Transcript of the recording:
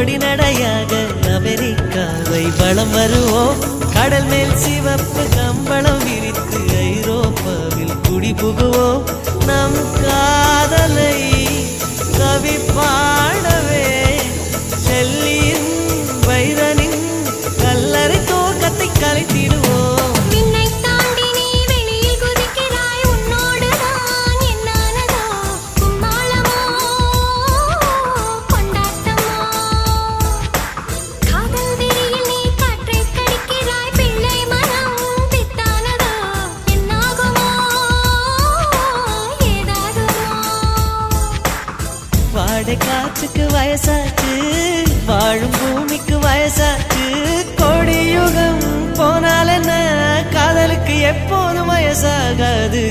பொடி நடையாக அமெரிக்காவை வலம் வருவோம். கடல் மேல் சிவப்பு கம்பளம் விரித்து ஐரோப்பாவில் குடி புகுவோம். நம் காதலை கவி பாடவே செல்லியின் வைரனின் கல்லறை தோக்கத்தை கலைத்திடுவோம். வாடை காற்றுக்கு வயசாச்சு, வாழும் பூமிக்கு வயசாச்சு. கொடியுகம் போனால் என்ன, காதலுக்கு எப்போதும் வயசாகாது.